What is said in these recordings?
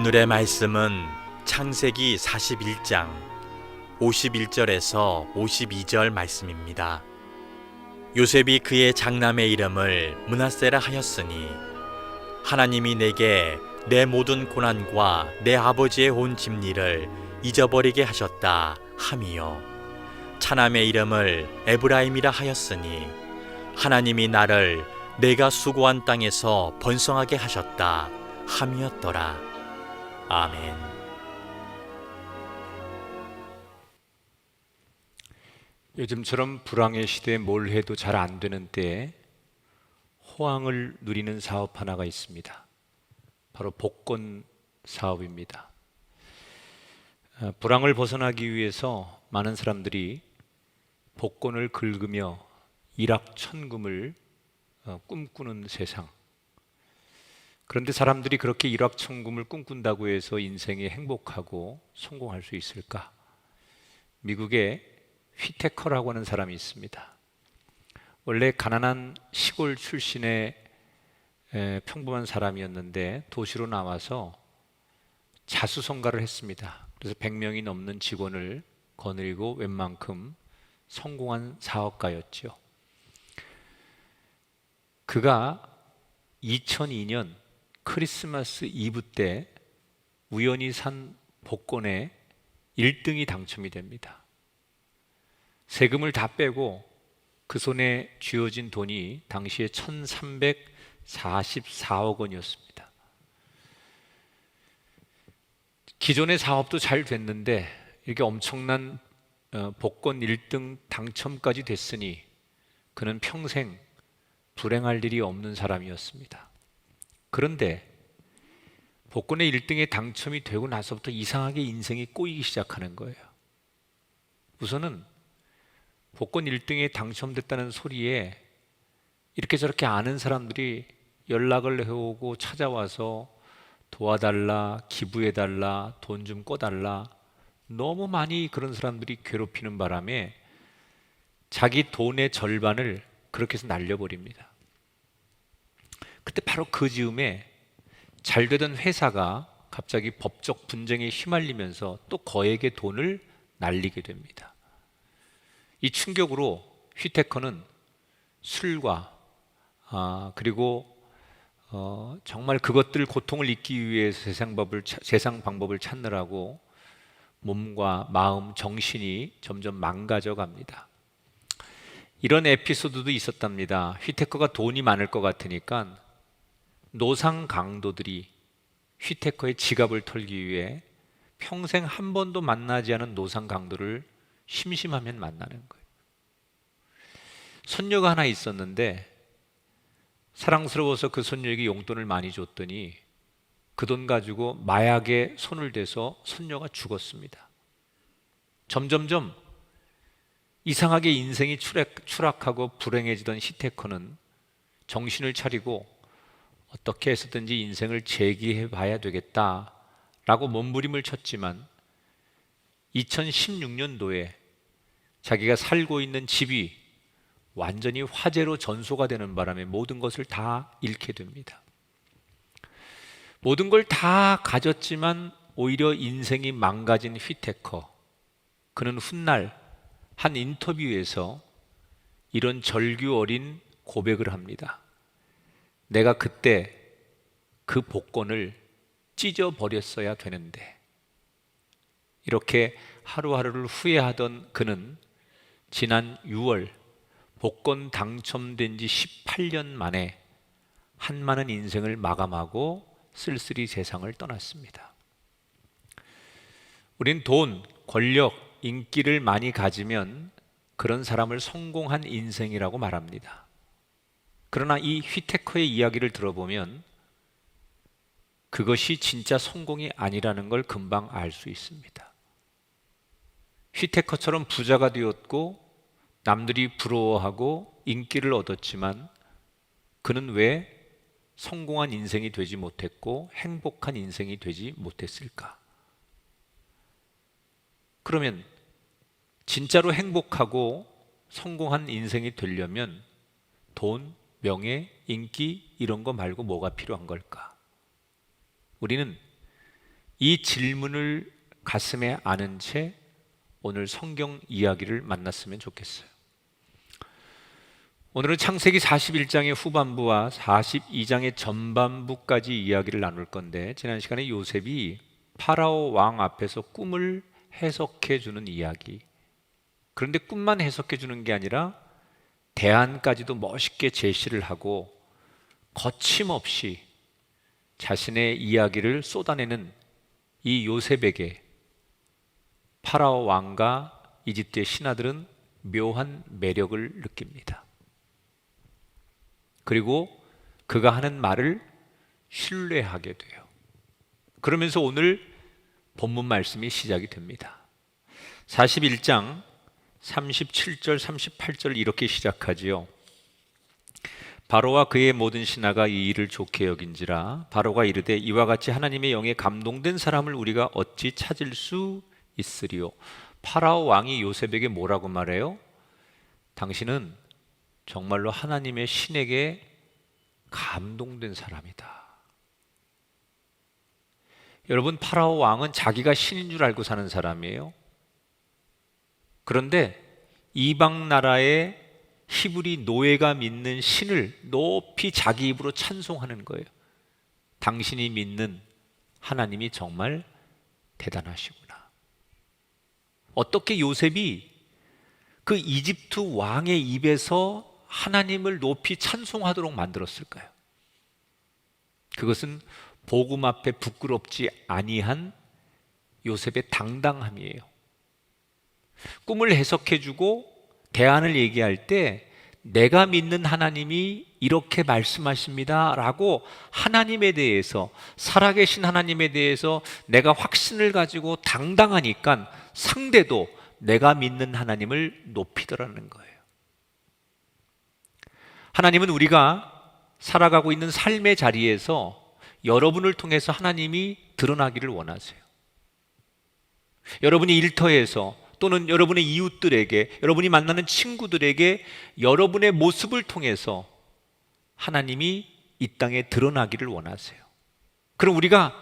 오늘의 말씀은 창세기 41장 51절에서 52절 말씀입니다. 요셉이 그의 장남의 이름을 므낫세라 하였으니 하나님이 내게 내 모든 고난과 내 아버지의 온 집리를 잊어버리게 하셨다 함이요, 차남의 이름을 에브라임이라 하였으니 하나님이 나를 내가 수고한 땅에서 번성하게 하셨다 함이었더라. 아멘. 요즘처럼 불황의 시대에 뭘 해도 잘 안 되는 때에 호황을 누리는 사업 하나가 있습니다. 바로 복권 사업입니다. 불황을 벗어나기 위해서 많은 사람들이 복권을 긁으며 일확천금을 꿈꾸는 세상. 그런데 사람들이 그렇게 일확천금을 꿈꾼다고 해서 인생에 행복하고 성공할 수 있을까? 미국에 휘테커라고 하는 사람이 있습니다. 원래 가난한 시골 출신의 평범한 사람이었는데 도시로 나와서 자수성가를 했습니다. 그래서 100명이 넘는 직원을 거느리고 웬만큼 성공한 사업가였죠. 그가 2002년 크리스마스 이브 때 우연히 산 복권에 1등이 당첨이 됩니다. 세금을 다 빼고 그 손에 쥐어진 돈이 당시에 1344억 원이었습니다. 기존의 사업도 잘 됐는데 이렇게 엄청난 복권 1등 당첨까지 됐으니 그는 평생 불행할 일이 없는 사람이었습니다. 그런데 복권의 1등에 당첨이 되고 나서부터 이상하게 인생이 꼬이기 시작하는 거예요. 우선은 복권 1등에 당첨됐다는 소리에 이렇게 저렇게 아는 사람들이 연락을 해오고 찾아와서 도와달라, 기부해달라, 돈 좀 꿔달라, 너무 많이 그런 사람들이 괴롭히는 바람에 자기 돈의 절반을 그렇게 해서 날려버립니다. 그때 바로 그 즈음에 잘 되던 회사가 갑자기 법적 분쟁에 휘말리면서 또 거액의 돈을 날리게 됩니다. 이 충격으로 휘테커는 술과 그리고 정말 그것들 고통을 잊기 위해서 세상 방법을 찾느라고 몸과 마음, 정신이 점점 망가져 갑니다. 이런 에피소드도 있었답니다. 휘테커가 돈이 많을 것 같으니까 노상 강도들이 휘테커의 지갑을 털기 위해 평생 한 번도 만나지 않은 노상 강도를 심심하면 만나는 거예요. 손녀가 하나 있었는데 사랑스러워서 그 손녀에게 용돈을 많이 줬더니 그 돈 가지고 마약에 손을 대서 손녀가 죽었습니다. 점점점 이상하게 인생이 추락하고 불행해지던 휘테커는 정신을 차리고 어떻게 해서든지 인생을 재기해 봐야 되겠다라고 몸부림을 쳤지만 2016년도에 자기가 살고 있는 집이 완전히 화재로 전소가 되는 바람에 모든 것을 다 잃게 됩니다. 모든 걸 다 가졌지만 오히려 인생이 망가진 휘테커. 그는 훗날 한 인터뷰에서 이런 절규 어린 고백을 합니다. 내가 그때 그 복권을 찢어버렸어야 되는데. 이렇게 하루하루를 후회하던 그는 지난 6월 복권 당첨된 지 18년 만에 한많은 인생을 마감하고 쓸쓸히 세상을 떠났습니다. 우린 돈, 권력, 인기를 많이 가지면 그런 사람을 성공한 인생이라고 말합니다. 그러나 이 휘테커의 이야기를 들어보면 그것이 진짜 성공이 아니라는 걸 금방 알 수 있습니다. 휘테커처럼 부자가 되었고 남들이 부러워하고 인기를 얻었지만 그는 왜 성공한 인생이 되지 못했고 행복한 인생이 되지 못했을까? 그러면 진짜로 행복하고 성공한 인생이 되려면 돈, 명예, 인기 이런 거 말고 뭐가 필요한 걸까? 우리는 이 질문을 가슴에 안은 채 오늘 성경 이야기를 만났으면 좋겠어요. 오늘은 창세기 41장의 후반부와 42장의 전반부까지 이야기를 나눌 건데, 지난 시간에 요셉이 파라오 왕 앞에서 꿈을 해석해 주는 이야기. 그런데 꿈만 해석해 주는 게 아니라 대안까지도 멋있게 제시를 하고 거침없이 자신의 이야기를 쏟아내는 이 요셉에게 파라오 왕과 이집트의 신하들은 묘한 매력을 느낍니다. 그리고 그가 하는 말을 신뢰하게 돼요. 그러면서 오늘 본문 말씀이 시작이 됩니다. 41장 37절 38절 이렇게 시작하지요. 바로와 그의 모든 신하가 이 일을 좋게 여긴지라. 바로가 이르되 이와 같이 하나님의 영에 감동된 사람을 우리가 어찌 찾을 수 있으리요. 파라오 왕이 요셉에게 뭐라고 말해요? 당신은 정말로 하나님의 신에게 감동된 사람이다. 여러분, 파라오 왕은 자기가 신인 줄 알고 사는 사람이에요. 그런데 이방 나라의 히브리 노예가 믿는 신을 높이 자기 입으로 찬송하는 거예요. 당신이 믿는 하나님이 정말 대단하시구나. 어떻게 요셉이 그 이집트 왕의 입에서 하나님을 높이 찬송하도록 만들었을까요? 그것은 복음 앞에 부끄럽지 아니한 요셉의 당당함이에요. 꿈을 해석해주고 대안을 얘기할 때 내가 믿는 하나님이 이렇게 말씀하십니다 라고 하나님에 대해서, 살아계신 하나님에 대해서 내가 확신을 가지고 당당하니까 상대도 내가 믿는 하나님을 높이더라는 거예요. 하나님은 우리가 살아가고 있는 삶의 자리에서 여러분을 통해서 하나님이 드러나기를 원하세요. 여러분이 일터에서 또는 여러분의 이웃들에게, 여러분이 만나는 친구들에게 여러분의 모습을 통해서 하나님이 이 땅에 드러나기를 원하세요. 그럼 우리가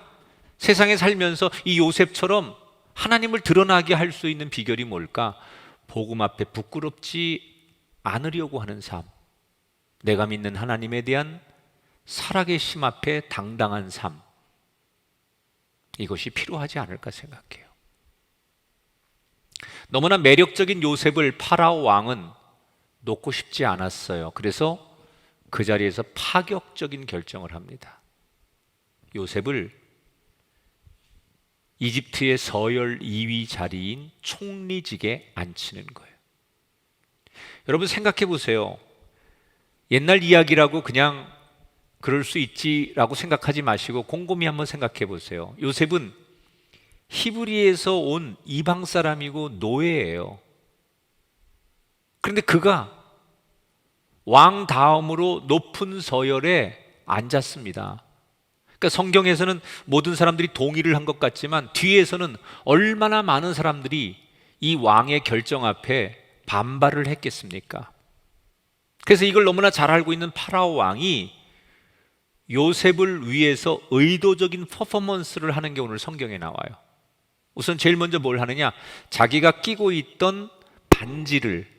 세상에 살면서 이 요셉처럼 하나님을 드러나게 할 수 있는 비결이 뭘까? 복음 앞에 부끄럽지 않으려고 하는 삶, 내가 믿는 하나님에 대한 살아계심 앞에 당당한 삶, 이것이 필요하지 않을까 생각해요. 너무나 매력적인 요셉을 파라오 왕은 놓고 싶지 않았어요. 그래서 그 자리에서 파격적인 결정을 합니다. 요셉을 이집트의 서열 2위 자리인 총리직에 앉히는 거예요. 여러분 생각해 보세요. 옛날 이야기라고 그냥 그럴 수 있지라고 생각하지 마시고 곰곰이 한번 생각해 보세요. 요셉은 히브리에서 온 이방 사람이고 노예예요. 그런데 그가 왕 다음으로 높은 서열에 앉았습니다. 그러니까 성경에서는 모든 사람들이 동의를 한 것 같지만 뒤에서는 얼마나 많은 사람들이 이 왕의 결정 앞에 반발을 했겠습니까? 그래서 이걸 너무나 잘 알고 있는 파라오 왕이 요셉을 위해서 의도적인 퍼포먼스를 하는 게 오늘 성경에 나와요. 우선 제일 먼저 뭘 하느냐? 자기가 끼고 있던 반지를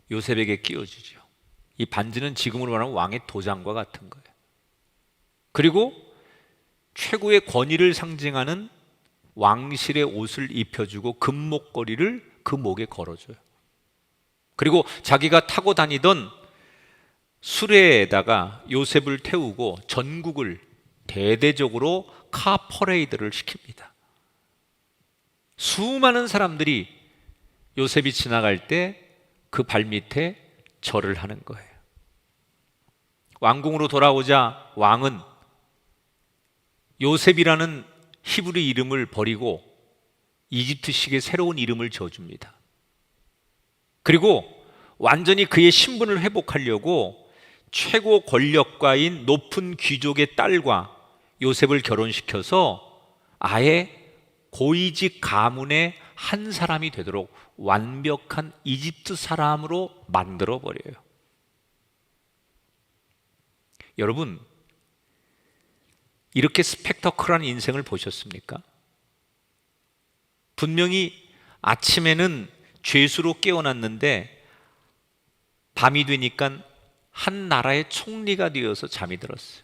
요셉에게 끼워주죠. 이 반지는 지금으로 말하면 왕의 도장과 같은 거예요. 그리고 최고의 권위를 상징하는 왕실의 옷을 입혀주고 금목걸이를 그 목에 걸어줘요. 그리고 자기가 타고 다니던 수레에다가 요셉을 태우고 전국을 대대적으로 카 퍼레이드를 시킵니다. 수많은 사람들이 요셉이 지나갈 때 그 발밑에 절을 하는 거예요. 왕궁으로 돌아오자 왕은 요셉이라는 히브리 이름을 버리고 이집트식의 새로운 이름을 지어줍니다. 그리고 완전히 그의 신분을 회복하려고 최고 권력가인 높은 귀족의 딸과 요셉을 결혼시켜서 아예 고위직 가문의 한 사람이 되도록 완벽한 이집트 사람으로 만들어버려요. 여러분, 이렇게 스펙터클한 인생을 보셨습니까? 분명히 아침에는 죄수로 깨어났는데 밤이 되니까 한 나라의 총리가 되어서 잠이 들었어요.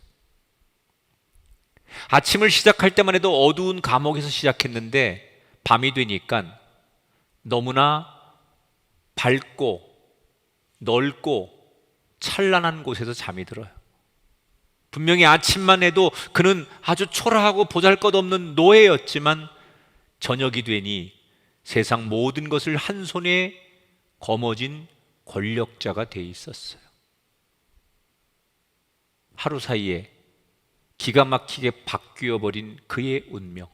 아침을 시작할 때만 해도 어두운 감옥에서 시작했는데 밤이 되니까 너무나 밝고 넓고 찬란한 곳에서 잠이 들어요. 분명히 아침만 해도 그는 아주 초라하고 보잘것없는 노예였지만 저녁이 되니 세상 모든 것을 한 손에 거머쥔 권력자가 돼 있었어요. 하루 사이에 기가 막히게 바뀌어버린 그의 운명.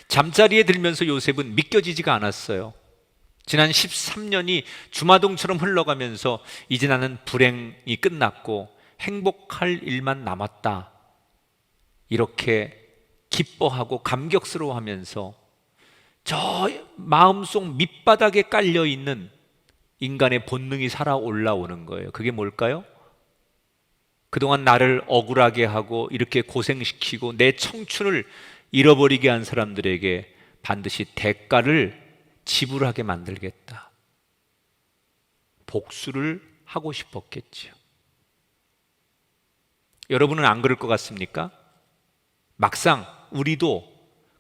잠자리에 들면서 요셉은 믿겨지지가 않았어요. 지난 13년이 주마등처럼 흘러가면서 이제 나는 불행이 끝났고 행복할 일만 남았다, 이렇게 기뻐하고 감격스러워하면서 저 마음속 밑바닥에 깔려있는 인간의 본능이 살아 올라오는 거예요. 그게 뭘까요? 그동안 나를 억울하게 하고 이렇게 고생시키고 내 청춘을 잃어버리게 한 사람들에게 반드시 대가를 지불하게 만들겠다. 복수를 하고 싶었겠지요. 여러분은 안 그럴 것 같습니까? 막상 우리도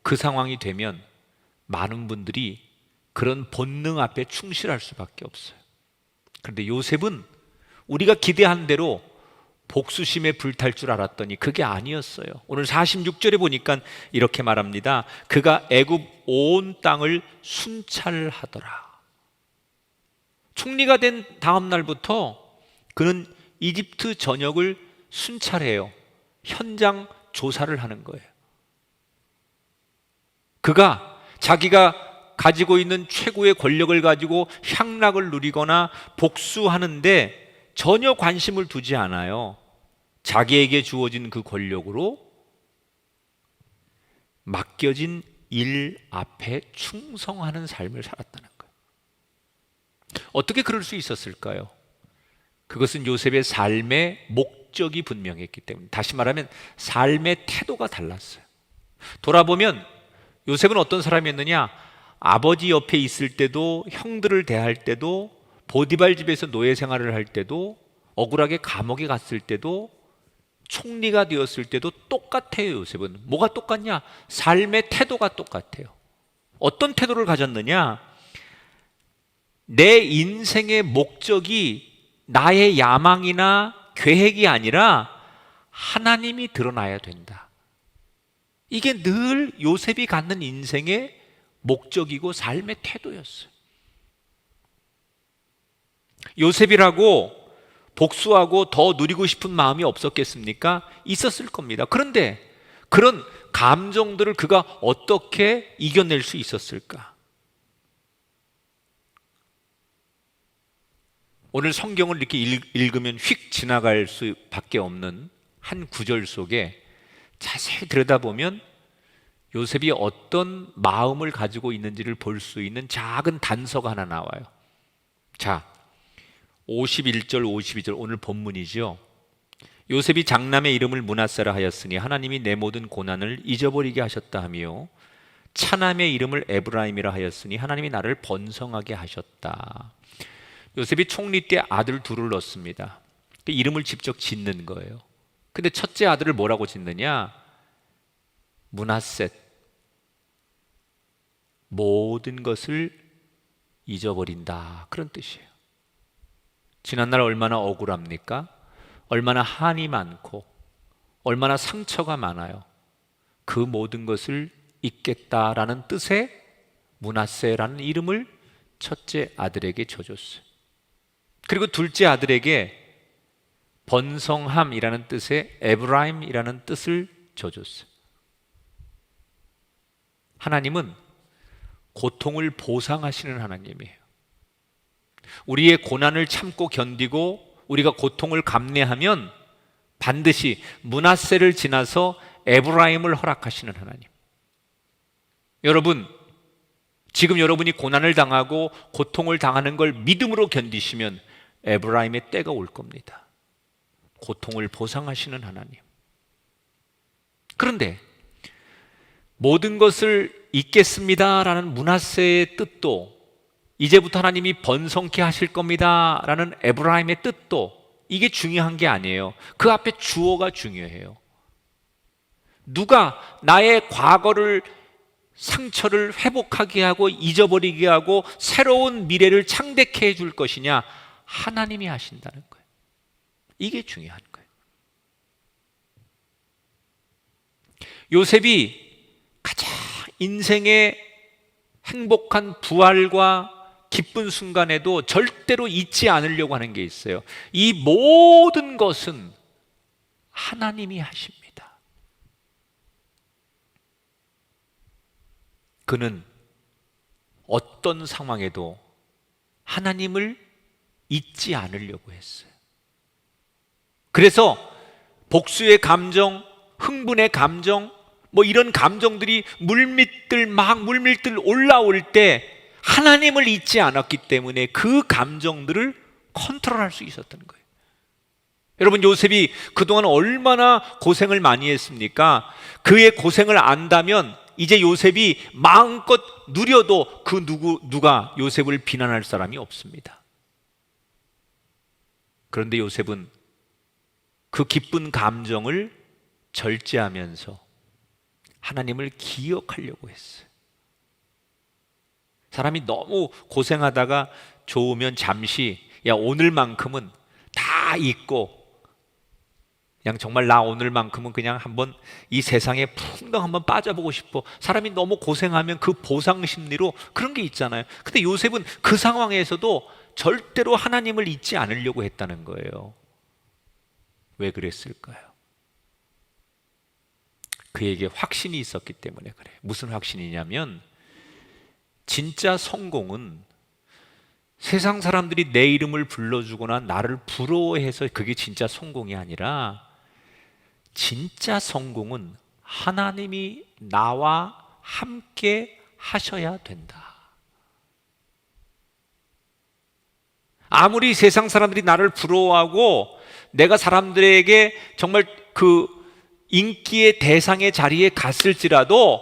그 상황이 되면 많은 분들이 그런 본능 앞에 충실할 수밖에 없어요. 그런데 요셉은 우리가 기대한 대로 복수심에 불탈 줄 알았더니 그게 아니었어요. 오늘 46절에 보니까 이렇게 말합니다. 그가 애굽 온 땅을 순찰하더라. 총리가 된 다음 날부터 그는 이집트 전역을 순찰해요. 현장 조사를 하는 거예요. 그가 자기가 가지고 있는 최고의 권력을 가지고 향락을 누리거나 복수하는데 전혀 관심을 두지 않아요. 자기에게 주어진 그 권력으로 맡겨진 일 앞에 충성하는 삶을 살았다는 거예요. 어떻게 그럴 수 있었을까요? 그것은 요셉의 삶의 목적이 분명했기 때문에, 다시 말하면 삶의 태도가 달랐어요. 돌아보면 요셉은 어떤 사람이었느냐? 아버지 옆에 있을 때도, 형들을 대할 때도, 보디발 집에서 노예 생활을 할 때도, 억울하게 감옥에 갔을 때도, 총리가 되었을 때도 똑같아요. 요셉은 뭐가 똑같냐? 삶의 태도가 똑같아요. 어떤 태도를 가졌느냐? 내 인생의 목적이 나의 야망이나 계획이 아니라 하나님이 드러나야 된다. 이게 늘 요셉이 갖는 인생의 목적이고 삶의 태도였어요. 요셉이라고 복수하고 더 누리고 싶은 마음이 없었겠습니까? 있었을 겁니다. 그런데 그런 감정들을 그가 어떻게 이겨낼 수 있었을까? 오늘 성경을 이렇게 읽으면 휙 지나갈 수밖에 없는 한 구절 속에 자세히 들여다보면 요셉이 어떤 마음을 가지고 있는지를 볼 수 있는 작은 단서가 하나 나와요. 자, 51절 52절 오늘 본문이죠. 요셉이 장남의 이름을 므낫세라 하였으니 하나님이 내 모든 고난을 잊어버리게 하셨다 하며 차남의 이름을 에브라임이라 하였으니 하나님이 나를 번성하게 하셨다. 요셉이 총리 때 아들 둘을 낳습니다. 그 이름을 직접 짓는 거예요. 근데 첫째 아들을 뭐라고 짓느냐? 므낫셋, 모든 것을 잊어버린다, 그런 뜻이에요. 지난날 얼마나 억울합니까? 얼마나 한이 많고 얼마나 상처가 많아요. 그 모든 것을 잊겠다라는 뜻의 므낫세라는 이름을 첫째 아들에게 줘줬어요. 그리고 둘째 아들에게 번성함이라는 뜻의 에브라임이라는 뜻을 줘줬어요. 하나님은 고통을 보상하시는 하나님이에요. 우리의 고난을 참고 견디고 우리가 고통을 감내하면 반드시 므낫세를 지나서 에브라임을 허락하시는 하나님. 여러분, 지금 여러분이 고난을 당하고 고통을 당하는 걸 믿음으로 견디시면 에브라임의 때가 올 겁니다. 고통을 보상하시는 하나님. 그런데 모든 것을 잊겠습니다라는 므낫세의 뜻도, 이제부터 하나님이 번성케 하실 겁니다라는 에브라임의 뜻도, 이게 중요한 게 아니에요. 그 앞에 주어가 중요해요. 누가 나의 과거를, 상처를 회복하게 하고 잊어버리게 하고 새로운 미래를 창대케 해줄 것이냐? 하나님이 하신다는 거예요. 이게 중요한 거예요. 요셉이 가장 인생의 행복한 부활과 기쁜 순간에도 절대로 잊지 않으려고 하는 게 있어요. 이 모든 것은 하나님이 하십니다. 그는 어떤 상황에도 하나님을 잊지 않으려고 했어요. 그래서 복수의 감정, 흥분의 감정, 이런 감정들이 물밀들 올라올 때 하나님을 잊지 않았기 때문에 그 감정들을 컨트롤할 수 있었던 거예요. 여러분, 요셉이 그동안 얼마나 고생을 많이 했습니까? 그의 고생을 안다면 이제 요셉이 마음껏 누려도 그 누가 요셉을 비난할 사람이 없습니다. 그런데 요셉은 그 기쁜 감정을 절제하면서 하나님을 기억하려고 했어요. 사람이 너무 고생하다가 좋으면 잠시, 오늘만큼은 다 잊고, 그냥 정말 나 오늘만큼은 그냥 한번 이 세상에 풍덩 한번 빠져보고 싶어. 사람이 너무 고생하면 그 보상 심리로 그런 게 있잖아요. 근데 요셉은 그 상황에서도 절대로 하나님을 잊지 않으려고 했다는 거예요. 왜 그랬을까요? 그에게 확신이 있었기 때문에 그래요. 무슨 확신이냐면, 진짜 성공은 세상 사람들이 내 이름을 불러주거나 나를 부러워해서 그게 진짜 성공이 아니라, 진짜 성공은 하나님이 나와 함께 하셔야 된다. 아무리 세상 사람들이 나를 부러워하고 내가 사람들에게 정말 그 인기의 대상의 자리에 갔을지라도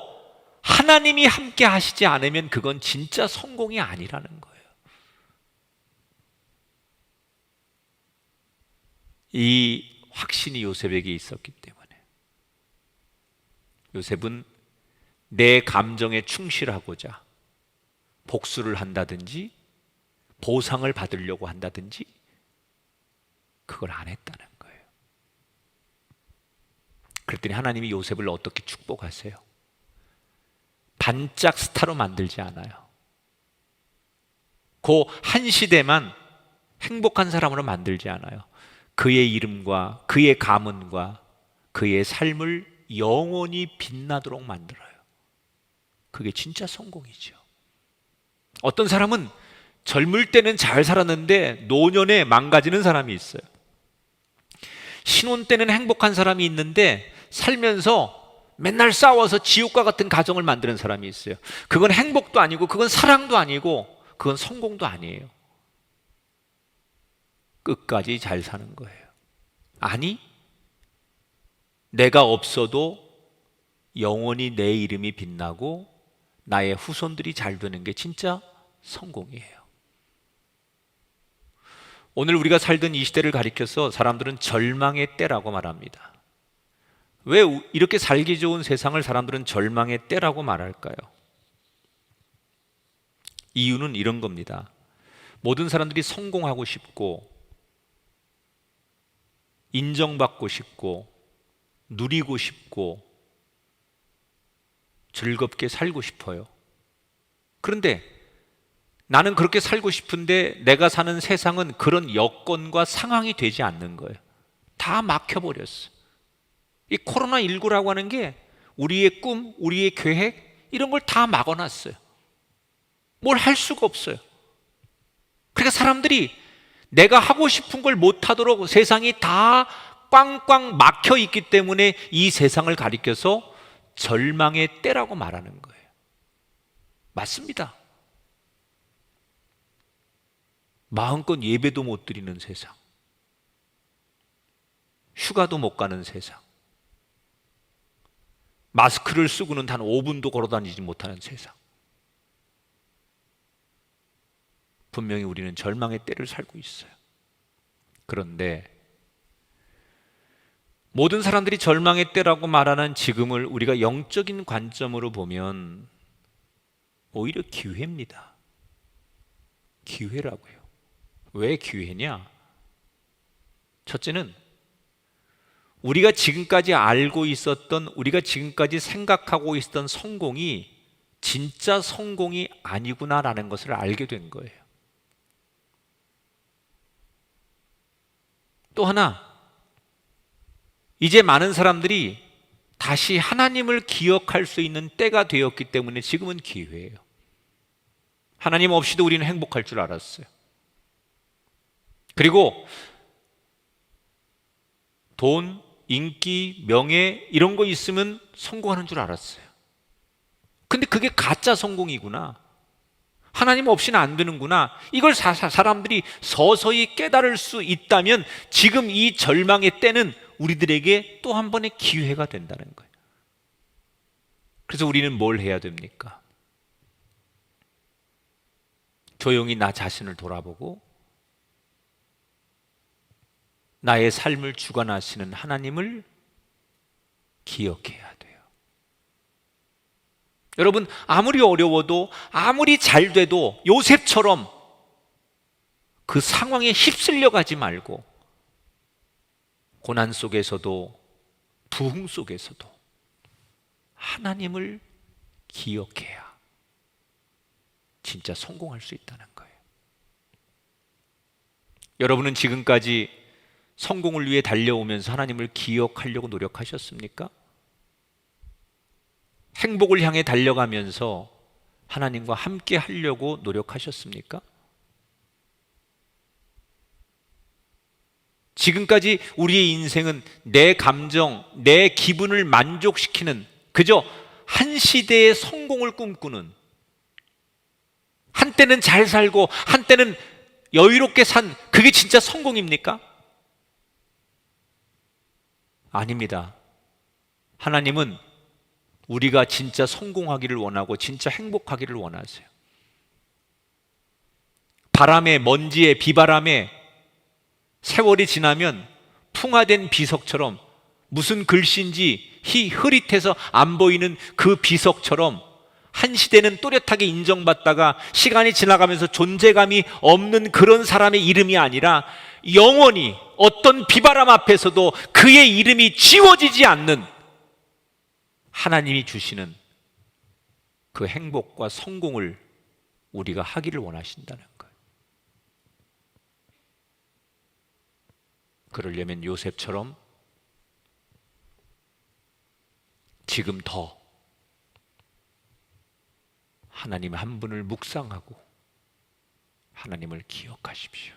하나님이 함께 하시지 않으면 그건 진짜 성공이 아니라는 거예요. 이 확신이 요셉에게 있었기 때문에 요셉은 내 감정에 충실하고자 복수를 한다든지 보상을 받으려고 한다든지 그걸 안 했다는 거예요. 그랬더니 하나님이 요셉을 어떻게 축복하세요? 반짝 스타로 만들지 않아요. 그 한 시대만 행복한 사람으로 만들지 않아요. 그의 이름과 그의 가문과 그의 삶을 영원히 빛나도록 만들어요. 그게 진짜 성공이죠. 어떤 사람은 젊을 때는 잘 살았는데 노년에 망가지는 사람이 있어요. 신혼 때는 행복한 사람이 있는데 살면서 맨날 싸워서 지옥과 같은 가정을 만드는 사람이 있어요. 그건 행복도 아니고 그건 사랑도 아니고 그건 성공도 아니에요. 끝까지 잘 사는 거예요. 아니, 내가 없어도 영원히 내 이름이 빛나고 나의 후손들이 잘 되는 게 진짜 성공이에요. 오늘 우리가 살던 이 시대를 가리켜서 사람들은 절망의 때라고 말합니다. 왜 이렇게 살기 좋은 세상을 사람들은 절망의 때라고 말할까요? 이유는 이런 겁니다. 모든 사람들이 성공하고 싶고 인정받고 싶고 누리고 싶고 즐겁게 살고 싶어요. 그런데 나는 그렇게 살고 싶은데 내가 사는 세상은 그런 여건과 상황이 되지 않는 거예요. 다 막혀버렸어. 이 코로나19라고 하는 게 우리의 꿈, 우리의 계획 이런 걸 다 막아놨어요. 뭘 할 수가 없어요. 그러니까 사람들이 내가 하고 싶은 걸 못하도록 세상이 다 꽝꽝 막혀 있기 때문에 이 세상을 가리켜서 절망의 때라고 말하는 거예요. 맞습니다. 마음껏 예배도 못 드리는 세상, 휴가도 못 가는 세상, 마스크를 쓰고는 단 5분도 걸어 다니지 못하는 세상. 분명히 우리는 절망의 때를 살고 있어요. 그런데 모든 사람들이 절망의 때라고 말하는 지금을 우리가 영적인 관점으로 보면 오히려 기회입니다. 기회라고요. 왜 기회냐? 첫째는 우리가 지금까지 알고 있었던, 우리가 지금까지 생각하고 있었던 성공이 진짜 성공이 아니구나라는 것을 알게 된 거예요. 또 하나, 이제 많은 사람들이 다시 하나님을 기억할 수 있는 때가 되었기 때문에 지금은 기회예요. 하나님 없이도 우리는 행복할 줄 알았어요. 그리고 돈, 인기, 명예 이런 거 있으면 성공하는 줄 알았어요. 근데 그게 가짜 성공이구나. 하나님 없이는 안 되는구나. 이걸 사람들이 서서히 깨달을 수 있다면 지금 이 절망의 때는 우리들에게 또 한 번의 기회가 된다는 거예요. 그래서 우리는 뭘 해야 됩니까? 조용히 나 자신을 돌아보고 나의 삶을 주관하시는 하나님을 기억해야 돼요. 여러분, 아무리 어려워도, 아무리 잘 돼도 요셉처럼 그 상황에 휩쓸려 가지 말고 고난 속에서도 부흥 속에서도 하나님을 기억해야 진짜 성공할 수 있다는 거예요. 여러분은 지금까지 성공을 위해 달려오면서 하나님을 기억하려고 노력하셨습니까? 행복을 향해 달려가면서 하나님과 함께 하려고 노력하셨습니까? 지금까지 우리의 인생은 내 감정, 내 기분을 만족시키는 그저 한 시대의 성공을 꿈꾸는, 한때는 잘 살고 한때는 여유롭게 산, 그게 진짜 성공입니까? 아닙니다. 하나님은 우리가 진짜 성공하기를 원하고 진짜 행복하기를 원하세요. 바람에, 먼지에, 비바람에 세월이 지나면 풍화된 비석처럼, 무슨 글씨인지 흐릿해서 안 보이는 그 비석처럼 한 시대는 또렷하게 인정받다가 시간이 지나가면서 존재감이 없는 그런 사람의 이름이 아니라 영원히 어떤 비바람 앞에서도 그의 이름이 지워지지 않는 하나님이 주시는 그 행복과 성공을 우리가 하기를 원하신다는 거예요. 그러려면 요셉처럼 지금 더 하나님 한 분을 묵상하고 하나님을 기억하십시오.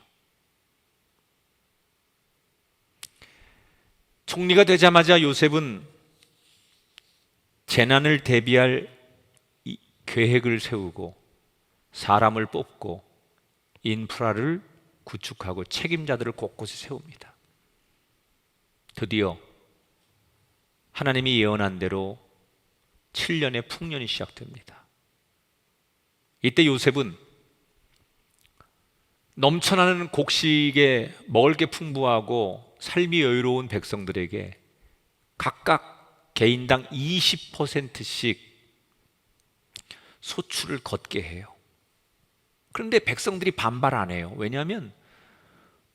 총리가 되자마자 요셉은 재난을 대비할 계획을 세우고 사람을 뽑고 인프라를 구축하고 책임자들을 곳곳에 세웁니다. 드디어 하나님이 예언한 대로 7년의 풍년이 시작됩니다. 이때 요셉은 넘쳐나는 곡식에 먹을 게 풍부하고 삶이 여유로운 백성들에게 각각 개인당 20%씩 소출을 걷게 해요. 그런데 백성들이 반발 안 해요. 왜냐하면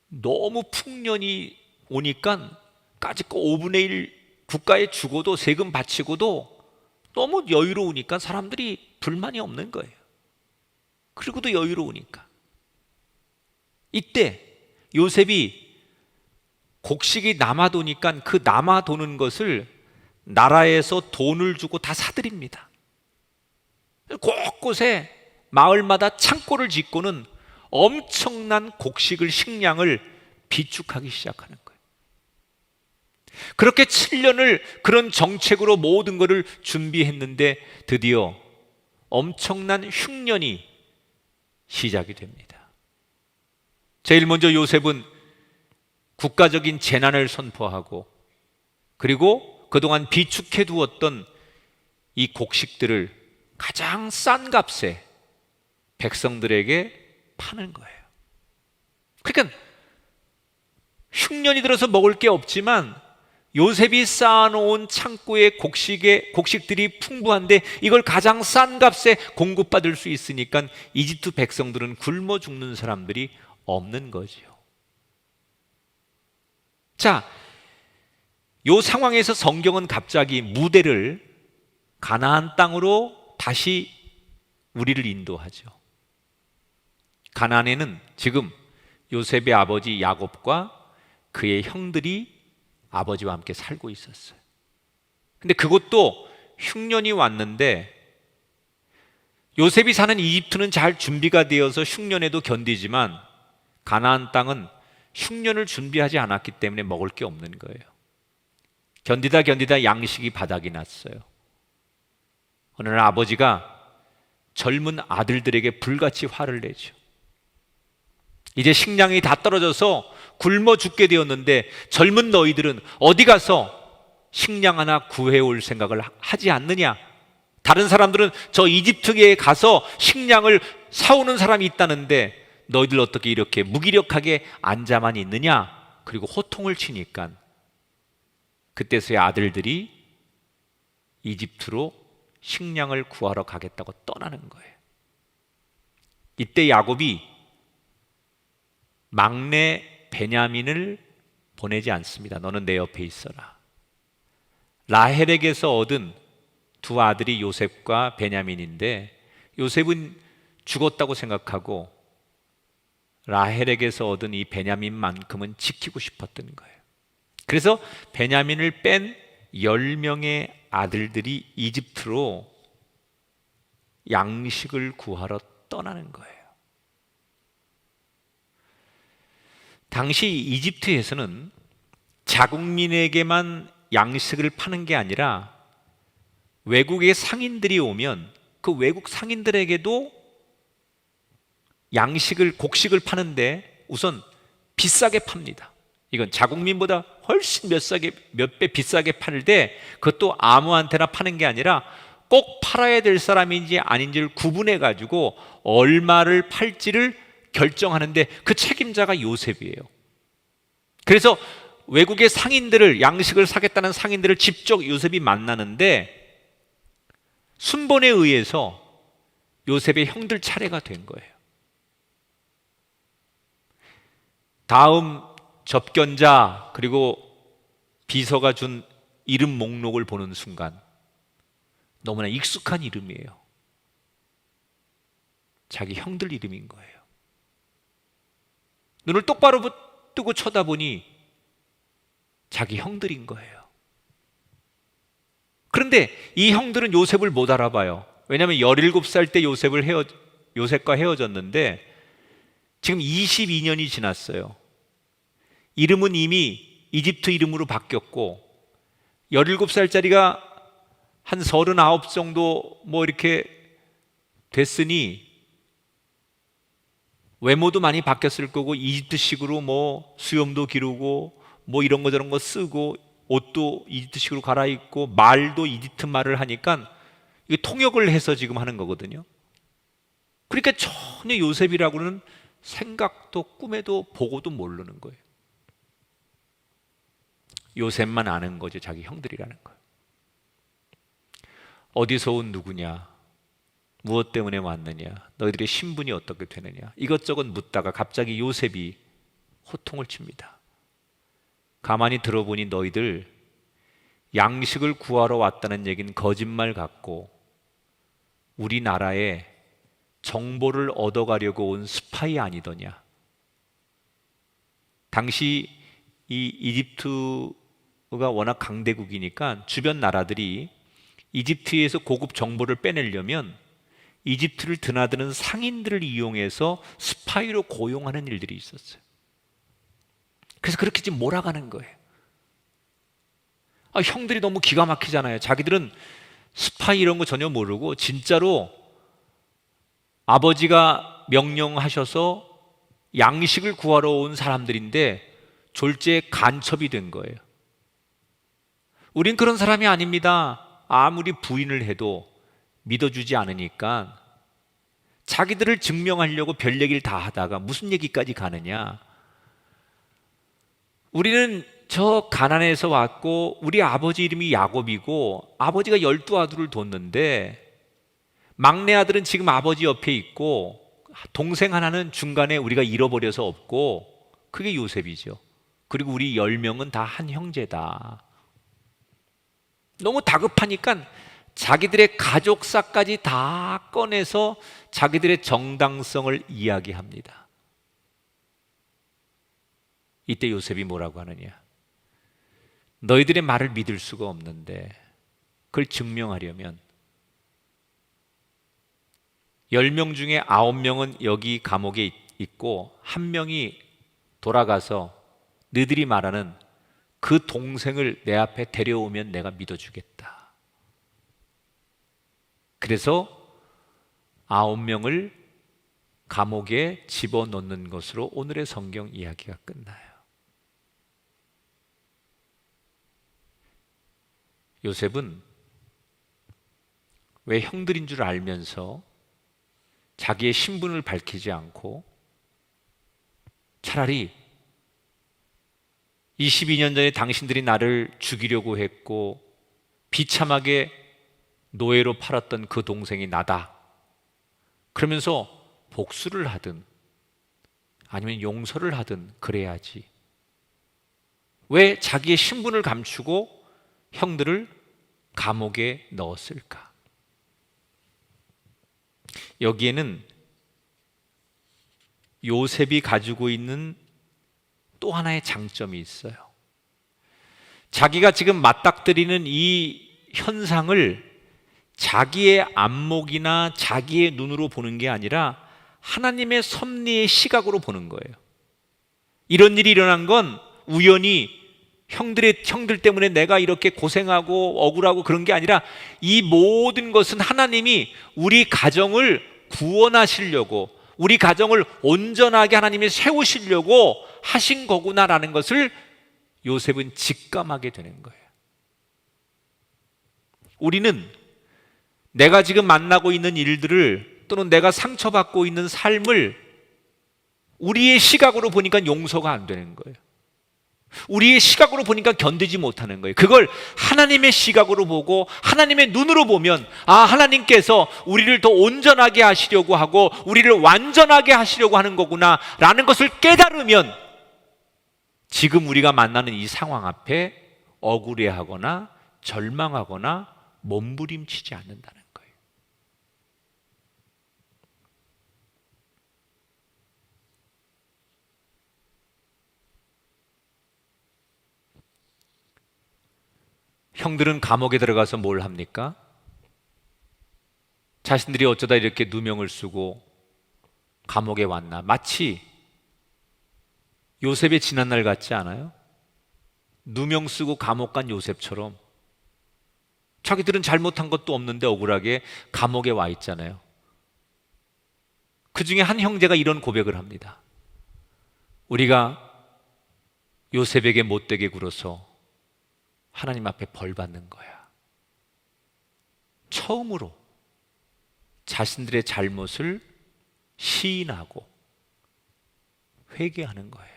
너무 풍년이 오니까 까짓 거 5분의 1 국가에 주고도 세금 바치고도 너무 여유로우니까 사람들이 불만이 없는 거예요. 그리고도 여유로우니까. 이때 요셉이 곡식이 남아도니까 그 남아도는 것을 나라에서 돈을 주고 다 사들입니다. 곳곳에 마을마다 창고를 짓고는 엄청난 곡식을, 식량을 비축하기 시작하는 거예요. 그렇게 7년을 그런 정책으로 모든 것을 준비했는데 드디어 엄청난 흉년이 시작이 됩니다. 제일 먼저 요셉은 국가적인 재난을 선포하고, 그리고 그동안 비축해 두었던 이 곡식들을 가장 싼 값에 백성들에게 파는 거예요. 그러니까 흉년이 들어서 먹을 게 없지만 요셉이 쌓아놓은 창고에 곡식들이 풍부한데 이걸 가장 싼 값에 공급받을 수 있으니까 이집트 백성들은 굶어 죽는 사람들이 없는 거죠. 자, 이 상황에서 성경은 갑자기 무대를 가나안 땅으로 다시 우리를 인도하죠. 가나안에는 지금 요셉의 아버지 야곱과 그의 형들이 아버지와 함께 살고 있었어요. 근데 그것도 흉년이 왔는데 요셉이 사는 이집트는 잘 준비가 되어서 흉년에도 견디지만 가나안 땅은 흉년을 준비하지 않았기 때문에 먹을 게 없는 거예요. 견디다 양식이 바닥이 났어요. 어느 날 아버지가 젊은 아들들에게 불같이 화를 내죠. 이제 식량이 다 떨어져서 굶어 죽게 되었는데 젊은 너희들은 어디 가서 식량 하나 구해올 생각을 하지 않느냐? 다른 사람들은 저 이집트에 가서 식량을 사오는 사람이 있다는데 너희들 어떻게 이렇게 무기력하게 앉아만 있느냐? 그리고 호통을 치니까 그때서야 아들들이 이집트로 식량을 구하러 가겠다고 떠나는 거예요. 이때 야곱이 막내 베냐민을 보내지 않습니다. 너는 내 옆에 있어라. 라헬에게서 얻은 두 아들이 요셉과 베냐민인데 요셉은 죽었다고 생각하고 라헬에게서 얻은 이 베냐민만큼은 지키고 싶었던 거예요. 그래서 베냐민을 뺀 10명의 아들들이 이집트로 양식을 구하러 떠나는 거예요. 당시 이집트에서는 자국민에게만 양식을 파는 게 아니라 외국의 상인들이 오면 그 외국 상인들에게도 곡식을 파는데 우선 비싸게 팝니다. 이건 자국민보다 훨씬 몇 배 비싸게 팔때 그것도 아무한테나 파는 게 아니라 꼭 팔아야 될 사람인지 아닌지를 구분해 가지고 얼마를 팔지를 결정하는데 그 책임자가 요셉이에요. 그래서 외국의 상인들을 양식을 사겠다는 상인들을 직접 요셉이 만나는데 순번에 의해서 요셉의 형들 차례가 된 거예요. 다음 접견자 그리고 비서가 준 이름 목록을 보는 순간 너무나 익숙한 이름이에요. 자기 형들 이름인 거예요. 눈을 똑바로 뜨고 쳐다보니 자기 형들인 거예요. 그런데 이 형들은 요셉을 못 알아봐요. 왜냐하면 17살 때 요셉과 헤어졌는데 지금 22년이 지났어요. 이름은 이미 이집트 이름으로 바뀌었고 17살짜리가 한 39 정도 이렇게 됐으니 외모도 많이 바뀌었을 거고 이집트식으로 수염도 기르고 이런 거 저런 거 쓰고 옷도 이집트식으로 갈아입고 말도 이집트 말을 하니까 이게 통역을 해서 지금 하는 거거든요. 그러니까 전혀 요셉이라고는 생각도 꿈에도 보고도 모르는 거예요. 요셉만 아는 거죠. 자기 형들이라는 걸. 어디서 온 누구냐? 무엇 때문에 왔느냐? 너희들의 신분이 어떻게 되느냐? 이것저것 묻다가 갑자기 요셉이 호통을 칩니다. 가만히 들어보니 너희들 양식을 구하러 왔다는 얘기는 거짓말 같고 우리나라에 정보를 얻어가려고 온 스파이 아니더냐? 당시 이 이집트가 워낙 강대국이니까 주변 나라들이 이집트에서 고급 정보를 빼내려면 이집트를 드나드는 상인들을 이용해서 스파이로 고용하는 일들이 있었어요. 그래서 그렇게 지금 몰아가는 거예요. 형들이 너무 기가 막히잖아요. 자기들은 스파이 이런 거 전혀 모르고 진짜로 아버지가 명령하셔서 양식을 구하러 온 사람들인데 졸지에 간첩이 된 거예요. 우린 그런 사람이 아닙니다. 아무리 부인을 해도 믿어주지 않으니까 자기들을 증명하려고 별 얘기를 다 하다가 무슨 얘기까지 가느냐. 우리는 저 가나안에서 왔고 우리 아버지 이름이 야곱이고 아버지가 12아들을 뒀는데 막내 아들은 지금 아버지 옆에 있고 동생 하나는 중간에 우리가 잃어버려서 없고 그게 요셉이죠. 그리고 우리 10명은 다 한 형제다. 너무 다급하니까 자기들의 가족사까지 다 꺼내서 자기들의 정당성을 이야기합니다. 이때 요셉이 뭐라고 하느냐? 너희들의 말을 믿을 수가 없는데 그걸 증명하려면 10명 중에 9명은 여기 감옥에 있고 1명이 돌아가서 너희들이 말하는 그 동생을 내 앞에 데려오면 내가 믿어주겠다. 그래서 9명을 감옥에 집어넣는 것으로 오늘의 성경 이야기가 끝나요. 요셉은 왜 형들인 줄 알면서 자기의 신분을 밝히지 않고 차라리 22년 전에 당신들이 나를 죽이려고 했고 비참하게 노예로 팔았던 그 동생이 나다. 그러면서 복수를 하든 아니면 용서를 하든 그래야지. 왜 자기의 신분을 감추고 형들을 감옥에 넣었을까? 여기에는 요셉이 가지고 있는 또 하나의 장점이 있어요. 자기가 지금 맞닥뜨리는 이 현상을 자기의 안목이나 자기의 눈으로 보는 게 아니라 하나님의 섭리의 시각으로 보는 거예요. 이런 일이 일어난 건 우연히 형들 때문에 내가 이렇게 고생하고 억울하고 그런 게 아니라 이 모든 것은 하나님이 우리 가정을 구원하시려고 우리 가정을 온전하게 하나님이 세우시려고 하신 거구나라는 것을 요셉은 직감하게 되는 거예요. 우리는 내가 지금 만나고 있는 일들을 또는 내가 상처받고 있는 삶을 우리의 시각으로 보니까 용서가 안 되는 거예요. 우리의 시각으로 보니까 견디지 못하는 거예요. 그걸 하나님의 시각으로 보고 하나님의 눈으로 보면 하나님께서 우리를 더 온전하게 하시려고 하고 우리를 완전하게 하시려고 하는 거구나 라는 것을 깨달으면 지금 우리가 만나는 이 상황 앞에 억울해하거나 절망하거나 몸부림치지 않는다는 거예요. 형들은 감옥에 들어가서 뭘 합니까? 자신들이 어쩌다 이렇게 누명을 쓰고 감옥에 왔나? 마치 요셉의 지난날 같지 않아요? 누명 쓰고 감옥 간 요셉처럼 자기들은 잘못한 것도 없는데 억울하게 감옥에 와 있잖아요. 그 중에 한 형제가 이런 고백을 합니다. 우리가 요셉에게 못되게 굴어서 하나님 앞에 벌 받는 거야. 처음으로 자신들의 잘못을 시인하고 회개하는 거예요.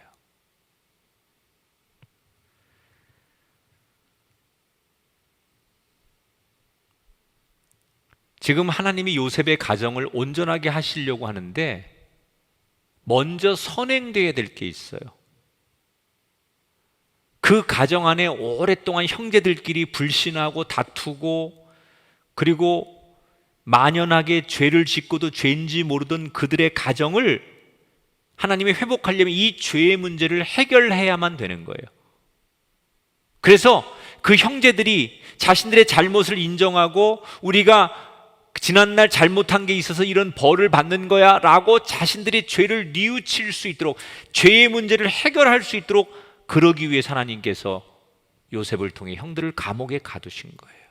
지금 하나님이 요셉의 가정을 온전하게 하시려고 하는데 먼저 선행돼야 될 게 있어요. 그 가정 안에 오랫동안 형제들끼리 불신하고 다투고 그리고 만연하게 죄를 짓고도 죄인지 모르던 그들의 가정을 하나님이 회복하려면 이 죄의 문제를 해결해야만 되는 거예요. 그래서 그 형제들이 자신들의 잘못을 인정하고 우리가 지난날 잘못한 게 있어서 이런 벌을 받는 거야 라고 자신들이 죄를 뉘우칠 수 있도록 죄의 문제를 해결할 수 있도록 그러기 위해 하나님께서 요셉을 통해 형들을 감옥에 가두신 거예요.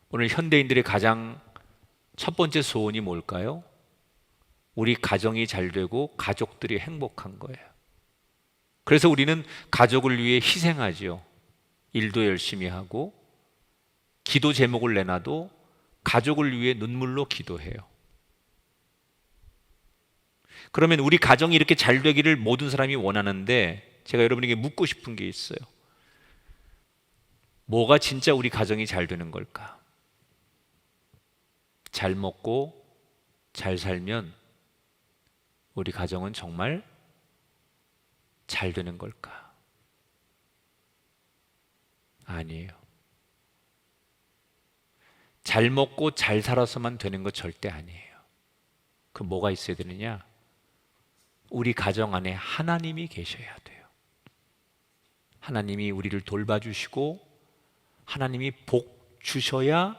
오늘 현대인들의 가장 첫 번째 소원이 뭘까요? 우리 가정이 잘 되고 가족들이 행복한 거예요. 그래서 우리는 가족을 위해 희생하지요. 일도 열심히 하고 기도 제목을 내놔도 가족을 위해 눈물로 기도해요. 그러면 우리 가정이 이렇게 잘 되기를 모든 사람이 원하는데 제가 여러분에게 묻고 싶은 게 있어요. 뭐가 진짜 우리 가정이 잘 되는 걸까? 잘 먹고 잘 살면 우리 가정은 정말 잘 되는 걸까? 아니에요. 잘 먹고 잘 살아서만 되는 거 절대 아니에요. 그 뭐가 있어야 되느냐? 우리 가정 안에 하나님이 계셔야 돼요. 하나님이 우리를 돌봐주시고 하나님이 복 주셔야,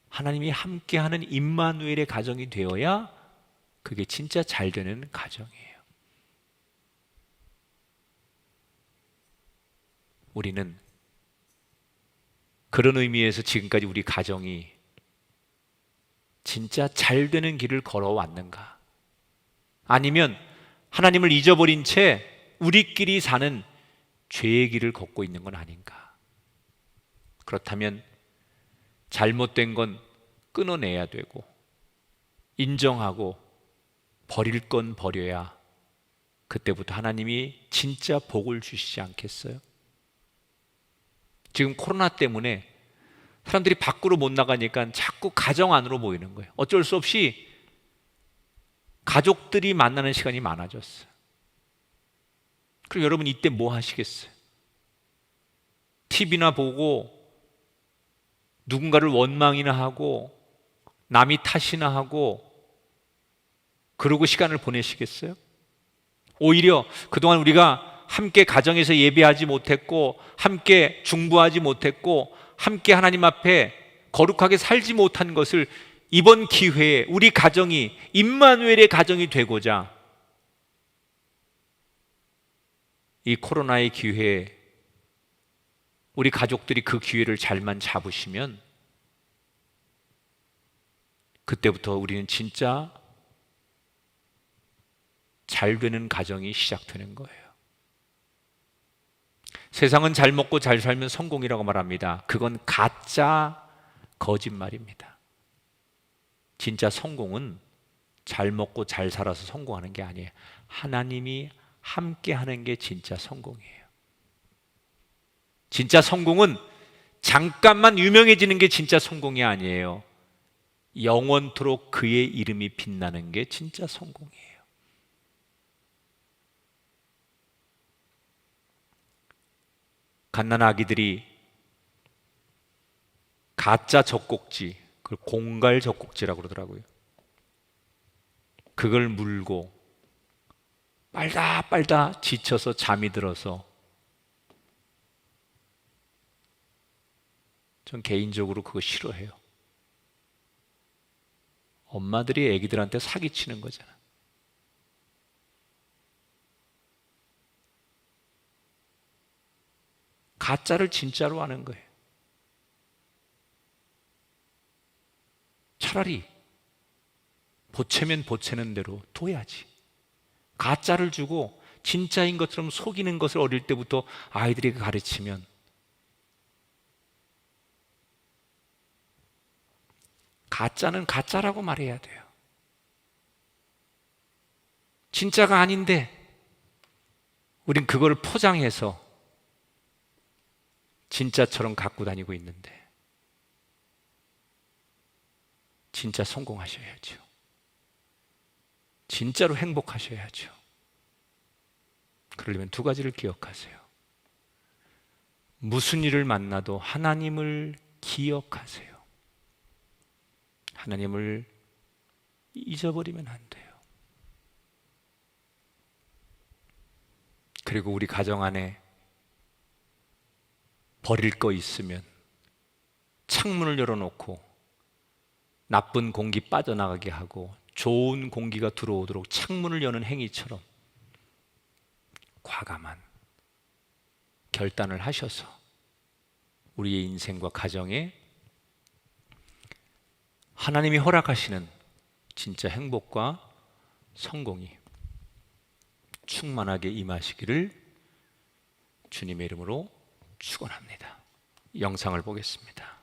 하나님이 함께하는 임마누엘의 가정이 되어야 그게 진짜 잘 되는 가정이에요. 우리는 그런 의미에서 지금까지 우리 가정이 진짜 잘 되는 길을 걸어왔는가? 아니면 하나님을 잊어버린 채 우리끼리 사는 죄의 길을 걷고 있는 건 아닌가? 그렇다면 잘못된 건 끊어내야 되고 인정하고 버릴 건 버려야 그때부터 하나님이 진짜 복을 주시지 않겠어요? 지금 코로나 때문에 사람들이 밖으로 못 나가니까 자꾸 가정 안으로 모이는 거예요. 어쩔 수 없이 가족들이 만나는 시간이 많아졌어요. 그럼 여러분 이때 뭐 하시겠어요? TV나 보고 누군가를 원망이나 하고 남이 탓이나 하고 그러고 시간을 보내시겠어요? 오히려 그동안 우리가 함께 가정에서 예배하지 못했고 함께 중보하지 못했고 함께 하나님 앞에 거룩하게 살지 못한 것을 이번 기회에 우리 가정이 임마누엘의 가정이 되고자 이 코로나의 기회에 우리 가족들이 그 기회를 잘만 잡으시면 그때부터 우리는 진짜 잘 되는 가정이 시작되는 거예요. 세상은 잘 먹고 잘 살면 성공이라고 말합니다. 그건 가짜 거짓말입니다. 진짜 성공은 잘 먹고 잘 살아서 성공하는 게 아니에요. 하나님이 함께 하는 게 진짜 성공이에요. 진짜 성공은 잠깐만 유명해지는 게 진짜 성공이 아니에요. 영원토록 그의 이름이 빛나는 게 진짜 성공이에요. 갓난 아기들이 가짜 젖꼭지, 그걸 공갈 젖꼭지라고 그러더라고요. 그걸 물고 빨다 지쳐서 잠이 들어서 전 개인적으로 그거 싫어해요. 엄마들이 애기들한테 사기치는 거잖아. 가짜를 진짜로 하는 거예요. 차라리 보채면 보채는 대로 둬야지. 가짜를 주고 진짜인 것처럼 속이는 것을 어릴 때부터 아이들에게 가르치면 가짜는 가짜라고 말해야 돼요. 진짜가 아닌데 우린 그걸 포장해서 진짜처럼 갖고 다니고 있는데 진짜 성공하셔야죠. 진짜로 행복하셔야죠. 그러려면 두 가지를 기억하세요. 무슨 일을 만나도 하나님을 기억하세요. 하나님을 잊어버리면 안 돼요. 그리고 우리 가정 안에 버릴 거 있으면 창문을 열어놓고 나쁜 공기 빠져나가게 하고 좋은 공기가 들어오도록 창문을 여는 행위처럼 과감한 결단을 하셔서 우리의 인생과 가정에 하나님이 허락하시는 진짜 행복과 성공이 충만하게 임하시기를 주님의 이름으로 축원합니다. 영상을 보겠습니다.